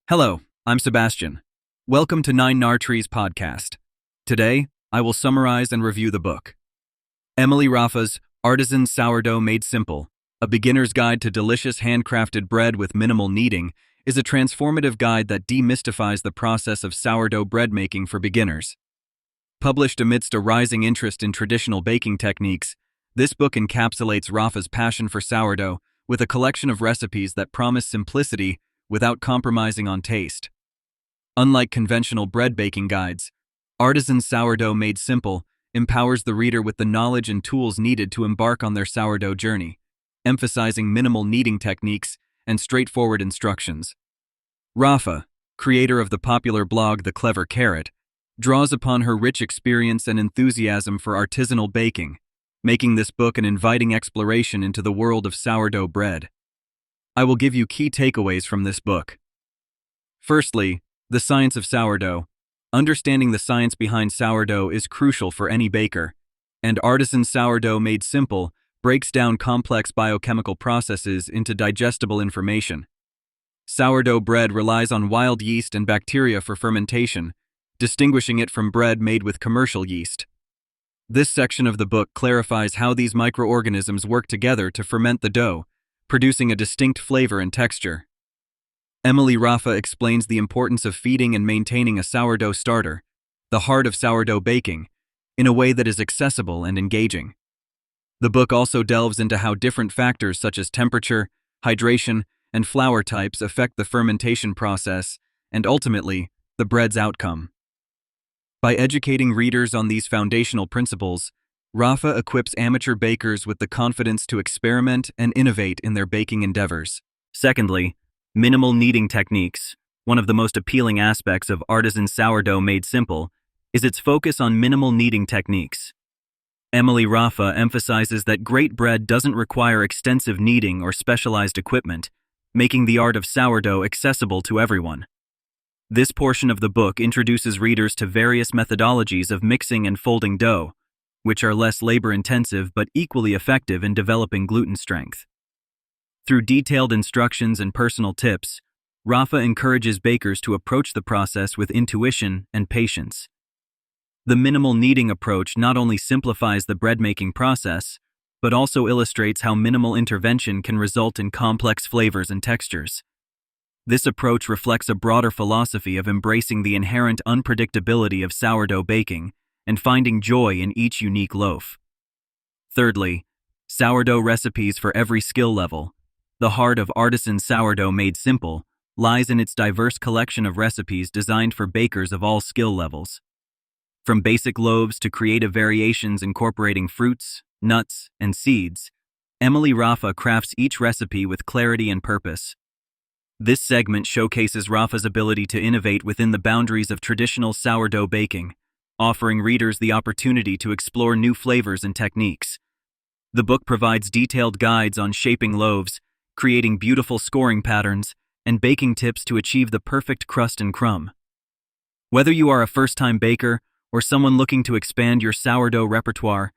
Hello, I'm Sebastian. Welcome to Nine Nar Trees podcast. Today, I will summarize and review the book. Emilie Raffa's Artisan Sourdough Made Simple, a beginner's guide to delicious handcrafted bread with minimal kneading, is a transformative guide that demystifies the process of sourdough bread making for beginners. Published amidst a rising interest in traditional baking techniques, this book encapsulates Raffa's passion for sourdough with a collection of recipes that promise simplicity without compromising on taste. Unlike conventional bread baking guides, Artisan Sourdough Made Simple empowers the reader with the knowledge and tools needed to embark on their sourdough journey, emphasizing minimal kneading techniques and straightforward instructions. Raffa, creator of the popular blog The Clever Carrot, draws upon her rich experience and enthusiasm for artisanal baking, making this book an inviting exploration into the world of sourdough bread. I will give you key takeaways from this book. Firstly, the Science of Sourdough. Understanding the science behind sourdough is crucial for any baker, and Artisan Sourdough Made Simple breaks down complex biochemical processes into digestible information. Sourdough bread relies on wild yeast and bacteria for fermentation, distinguishing it from bread made with commercial yeast. This section of the book clarifies how these microorganisms work together to ferment the dough, producing a distinct flavor and texture. Emilie Raffa explains the importance of feeding and maintaining a sourdough starter, the heart of sourdough baking, in a way that is accessible and engaging. The book also delves into how different factors such as temperature, hydration, and flour types affect the fermentation process and ultimately, the bread's outcome. By educating readers on these foundational principles, Raffa equips amateur bakers with the confidence to experiment and innovate in their baking endeavors. Secondly, minimal kneading techniques. One of the most appealing aspects of Artisan Sourdough Made Simple is its focus on minimal kneading techniques. Emilie Raffa emphasizes that great bread doesn't require extensive kneading or specialized equipment, making the art of sourdough accessible to everyone. This portion of the book introduces readers to various methodologies of mixing and folding dough, which are less labor-intensive but equally effective in developing gluten strength. Through detailed instructions and personal tips, Raffa encourages bakers to approach the process with intuition and patience. The minimal kneading approach not only simplifies the bread-making process, but also illustrates how minimal intervention can result in complex flavors and textures. This approach reflects a broader philosophy of embracing the inherent unpredictability of sourdough baking and finding joy in each unique loaf. Thirdly, sourdough recipes for every skill level. The heart of Artisan Sourdough Made Simple lies in its diverse collection of recipes designed for bakers of all skill levels. From basic loaves to creative variations incorporating fruits, nuts, and seeds, Emilie Raffa crafts each recipe with clarity and purpose. This segment showcases Raffa's ability to innovate within the boundaries of traditional sourdough baking, offering readers the opportunity to explore new flavors and techniques. The book provides detailed guides on shaping loaves, creating beautiful scoring patterns, and baking tips to achieve the perfect crust and crumb. Whether you are a first-time baker or someone looking to expand your sourdough repertoire,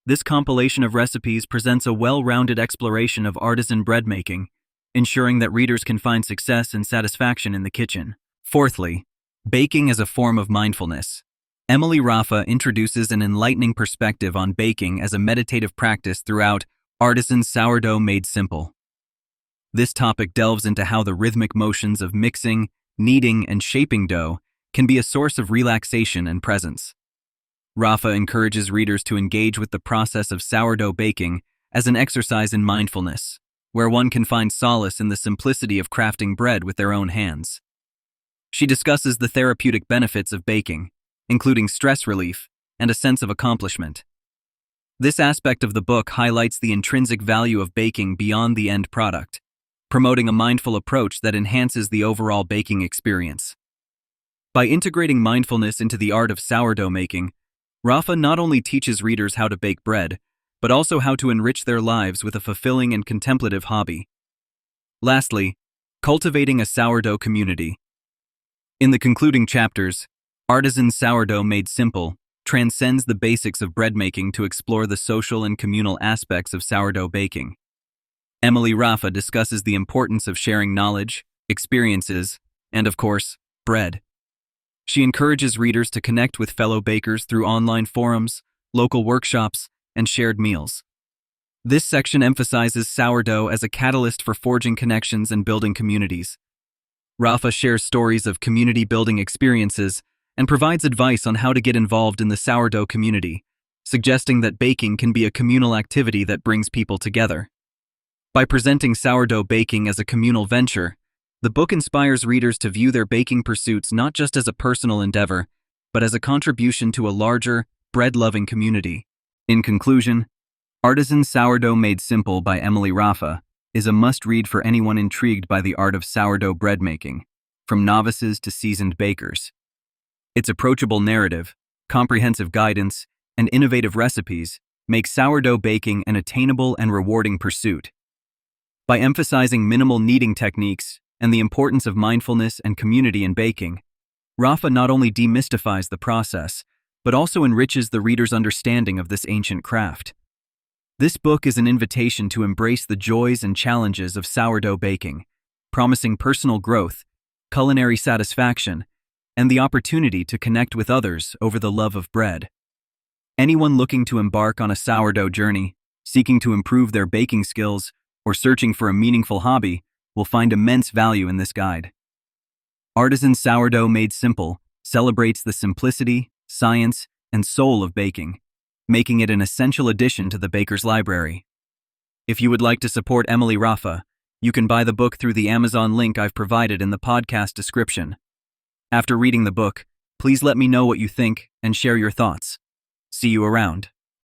this compilation of recipes presents a well-rounded exploration of artisan bread making, ensuring that readers can find success and satisfaction in the kitchen. Fourthly, baking as a form of mindfulness. Emilie Raffa introduces an enlightening perspective on baking as a meditative practice throughout Artisan Sourdough Made Simple. This topic delves into how the rhythmic motions of mixing, kneading, and shaping dough can be a source of relaxation and presence. Raffa encourages readers to engage with the process of sourdough baking as an exercise in mindfulness, where one can find solace in the simplicity of crafting bread with their own hands. She discusses the therapeutic benefits of baking, including stress relief and a sense of accomplishment. This aspect of the book highlights the intrinsic value of baking beyond the end product, promoting a mindful approach that enhances the overall baking experience. By integrating mindfulness into the art of sourdough making, Raffa not only teaches readers how to bake bread, but also how to enrich their lives with a fulfilling and contemplative hobby. Lastly, cultivating a sourdough community. In the concluding chapters, Artisan Sourdough Made Simple transcends the basics of bread making to explore the social and communal aspects of sourdough baking. Emilie Raffa discusses the importance of sharing knowledge, experiences, And of course, bread. She encourages readers to connect with fellow bakers through online forums, local workshops, and shared meals. This section emphasizes sourdough as a catalyst for forging connections and building communities. Raffa shares stories of community-building experiences and provides advice on how to get involved in the sourdough community, suggesting that baking can be a communal activity that brings people together. By presenting sourdough baking as a communal venture, the book inspires readers to view their baking pursuits not just as a personal endeavor, but as a contribution to a larger, bread-loving community. In conclusion, Artisan Sourdough Made Simple by Emilie Raffa is a must-read for anyone intrigued by the art of sourdough bread making, from novices to seasoned bakers. Its approachable narrative, comprehensive guidance, and innovative recipes make sourdough baking an attainable and rewarding pursuit. By emphasizing minimal kneading techniques and the importance of mindfulness and community in baking, Raffa not only demystifies the process, but also enriches the reader's understanding of this ancient craft. This book is an invitation to embrace the joys and challenges of sourdough baking, promising personal growth, culinary satisfaction, and the opportunity to connect with others over the love of bread. Anyone looking to embark on a sourdough journey, seeking to improve their baking skills, or searching for a meaningful hobby will find immense value in this guide. Artisan Sourdough Made Simple celebrates the simplicity, science, and soul of baking, making it an essential addition to the baker's library. If you would like to support Emilie Raffa, you can buy the book through the Amazon link I've provided in the podcast description. After reading the book, please let me know what you think and share your thoughts. See you around.